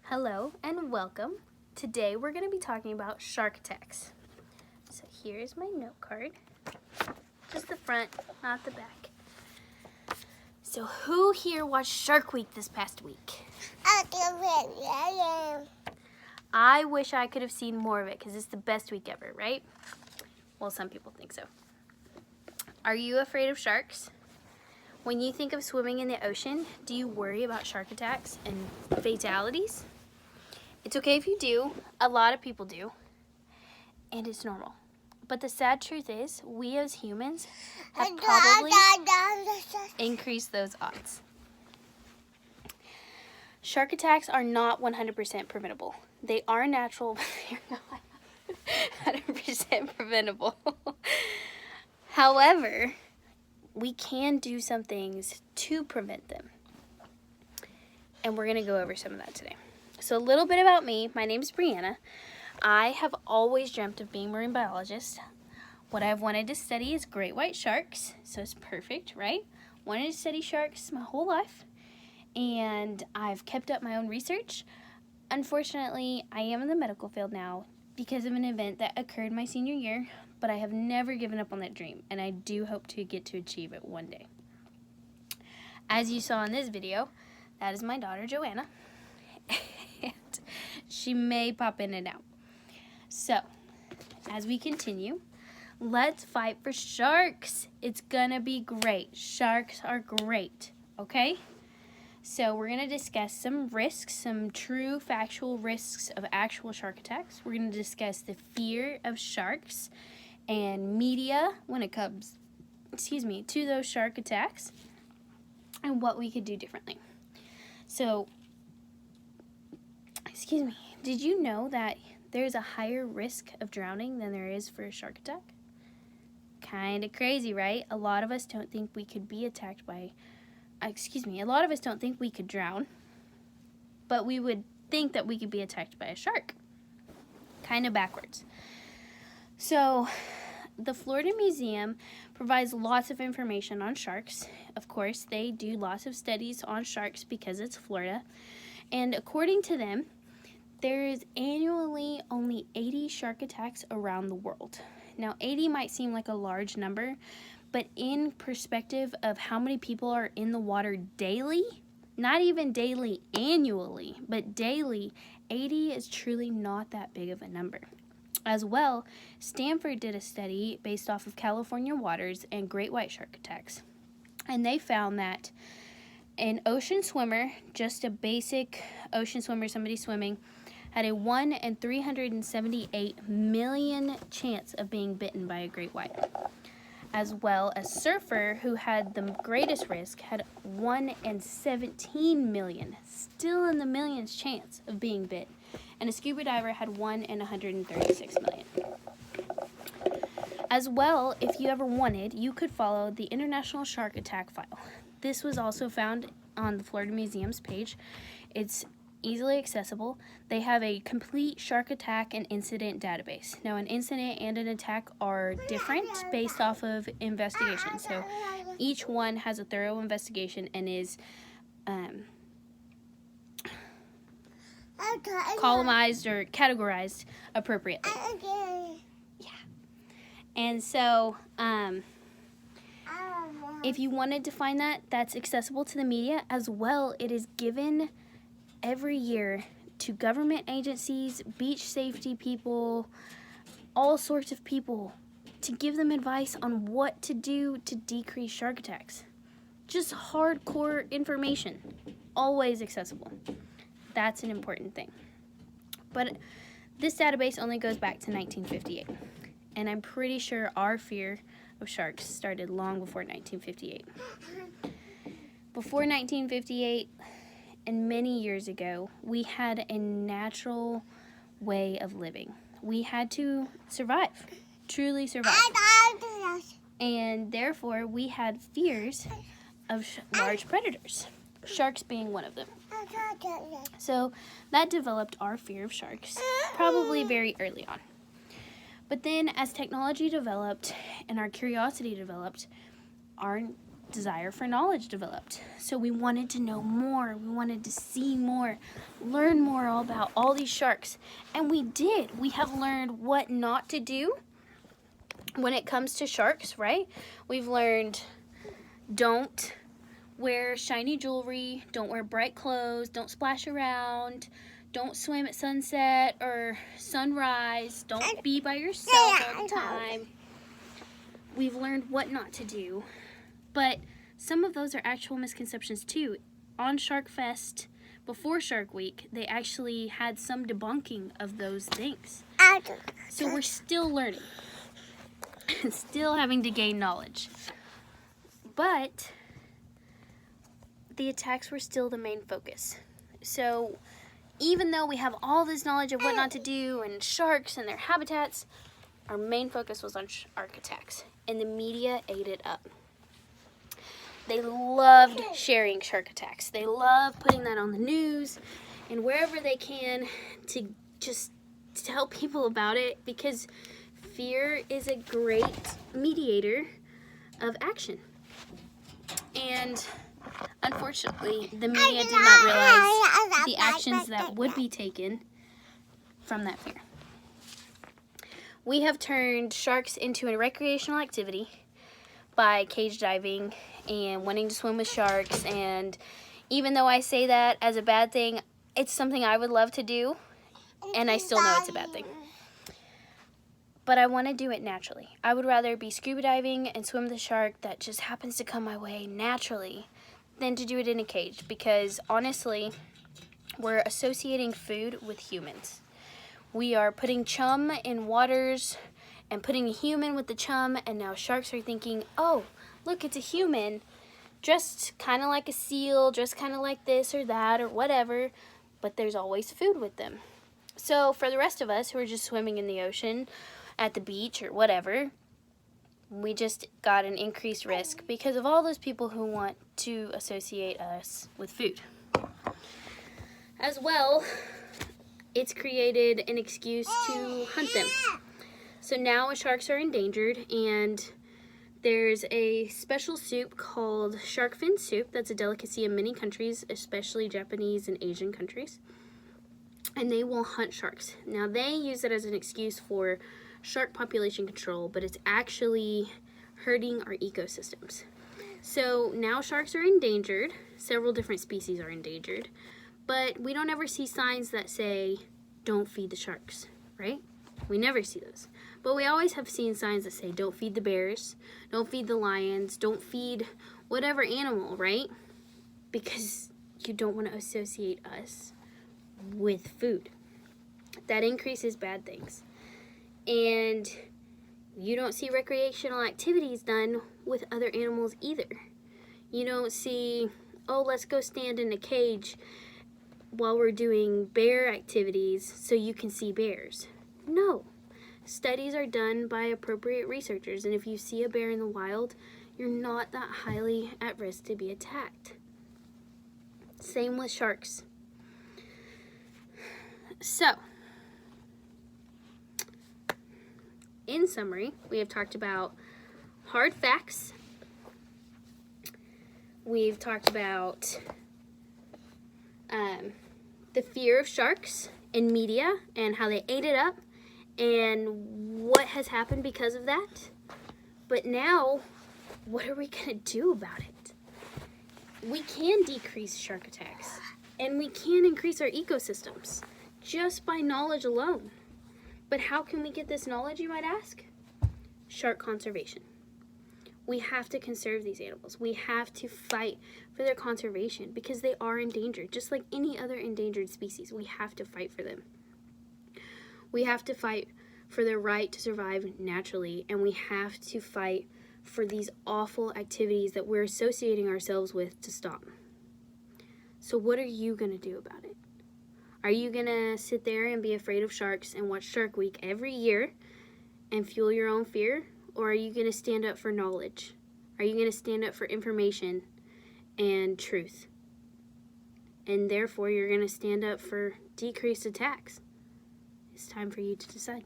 Hello and welcome. Today we're going to be talking about shark attacks. So here's my note card. Just the front, not the back. So who here watched Shark Week this past week? I wish I could have seen more of it because it's the best week ever, right? Well, some people think so. Are you afraid of sharks? When you think of swimming in the ocean, do you worry about shark attacks and fatalities? It's okay if you do. A lot of people do. And it's normal. But the sad truth is, we as humans have probably increased those odds. Shark attacks are not 100% preventable. They are natural, but they're not 100% preventable. However, we can do some things to prevent them. And we're going to go over some of that today. So a little bit about me. My name is Brianna. I have always dreamt of being a marine biologist. What I've wanted to study is great white sharks. So it's perfect, right? Wanted to study sharks my whole life. And I've kept up my own research. Unfortunately, I am in the medical field now because of an event that occurred my senior year. But I have never given up on that dream, and I do hope to get to achieve it one day. As you saw in this video, that is my daughter, Joanna, and she may pop in and out. So, as we continue, let's fight for sharks. It's gonna be great. Sharks are great, okay? So we're gonna discuss some risks, some true factual risks of actual shark attacks. We're gonna discuss the fear of sharks and media when it comes, to those shark attacks and what we could do differently. So, did you know that there's a higher risk of drowning than there is for a shark attack? Kind of crazy, right? A lot of us don't think we could be attacked by, a lot of us don't think we could drown, but we would think that we could be attacked by a shark. Kind of backwards. So, the Florida Museum provides lots of information on sharks. Of course, they do lots of studies on sharks because it's Florida. And according to them, there is annually only 80 shark attacks around the world. Now, 80 might seem like a large number, but in perspective of how many people are in the water daily, not even daily annually, but daily, 80 is truly not that big of a number. As well, Stanford did a study based off of California waters and great white shark attacks. And they found that an ocean swimmer, just a basic ocean swimmer, somebody swimming, had a 1 in 378 million chance of being bitten by a great white. As well, a surfer who had the greatest risk had 1 in 17 million, still in the millions chance of being bit. And a scuba diver had 1 in 136 million. As well, if you ever wanted, you could follow the International Shark Attack File. This was also found on the Florida Museum's page. It's easily accessible. They have a complete shark attack and incident database. Now, an incident and an attack are different based off of investigation. So each one has a thorough investigation and is columnized or categorized appropriately. Yeah. And so, if you wanted to find that, that's accessible to the media. As well, it is given every year to government agencies, beach safety people, all sorts of people, to give them advice on what to do to decrease shark attacks. Just hardcore information, always accessible. That's an important thing. But this database only goes back to 1958. And I'm pretty sure our fear of sharks started long before 1958. Before 1958, and many years ago, we had a natural way of living. We had to survive, truly survive. And therefore, we had fears of large predators, sharks being one of them. So that developed our fear of sharks, probably very early on. But then as technology developed and our curiosity developed, our desire for knowledge developed. So we wanted to know more. We wanted to see more, learn more all about all these sharks. And we did. We have learned what not to do when it comes to sharks, right? We've learned don't wear shiny jewelry, don't wear bright clothes, don't splash around, don't swim at sunset or sunrise, don't be by yourself all the time. We've learned what not to do, but some of those are actual misconceptions too. On Shark Fest, before Shark Week, they actually had some debunking of those things. So we're still learning, still having to gain knowledge. But the attacks were still the main focus. So even though we have all this knowledge of what not to do and sharks and their habitats, our main focus was on shark attacks, and the media ate it up. They loved sharing shark attacks. They love putting that on the news and wherever they can to just tell people about it, because fear is a great mediator of action. And unfortunately, the media did not realize the actions that would be taken from that fear. We have turned sharks into a recreational activity by cage diving and wanting to swim with sharks. And even though I say that as a bad thing, it's something I would love to do, and I still know it's a bad thing. But I want to do it naturally. I would rather be scuba diving and swim with a shark that just happens to come my way naturally than to do it in a cage, because honestly, we're associating food with humans. We are putting chum in waters and putting a human with the chum, and now sharks are thinking, oh, look, it's a human, dressed kind of like a seal, dressed kind of like this or that or whatever, but there's always food with them. So for the rest of us who are just swimming in the ocean, at the beach or whatever, we just got an increased risk because of all those people who want to associate us with food. As well, it's created an excuse to hunt them. So now sharks are endangered, and there's a special soup called shark fin soup that's a delicacy in many countries, especially Japanese and Asian countries. And they will hunt sharks. Now they use it as an excuse for shark population control, but it's actually hurting our ecosystems. So now sharks are endangered. Several different species are endangered, but we don't ever see signs that say, don't feed the sharks, right? We never see those. But we always have seen signs that say, don't feed the bears, don't feed the lions, don't feed whatever animal, right? Because you don't want to associate us with food. That increases bad things. And you don't see recreational activities done with other animals either. You don't see, oh, let's go stand in a cage while we're doing bear activities so you can see bears. No. Studies are done by appropriate researchers, and if you see a bear in the wild, you're not that highly at risk to be attacked. Same with sharks. So, in summary, we have talked about hard facts. We've talked about the fear of sharks in media and how they ate it up and what has happened because of that. But now, what are we going to do about it? We can decrease shark attacks, and we can increase our ecosystems just by knowledge alone. But how can we get this knowledge, you might ask? Shark conservation. We have to conserve these animals. We have to fight for their conservation because they are endangered. Just like any other endangered species, we have to fight for them. We have to fight for their right to survive naturally, and we have to fight for these awful activities that we're associating ourselves with to stop. So what are you going to do about it? Are you going to sit there and be afraid of sharks and watch Shark Week every year and fuel your own fear? Or are you going to stand up for knowledge? Are you going to stand up for information and truth? And therefore, you're going to stand up for decreased attacks. It's time for you to decide.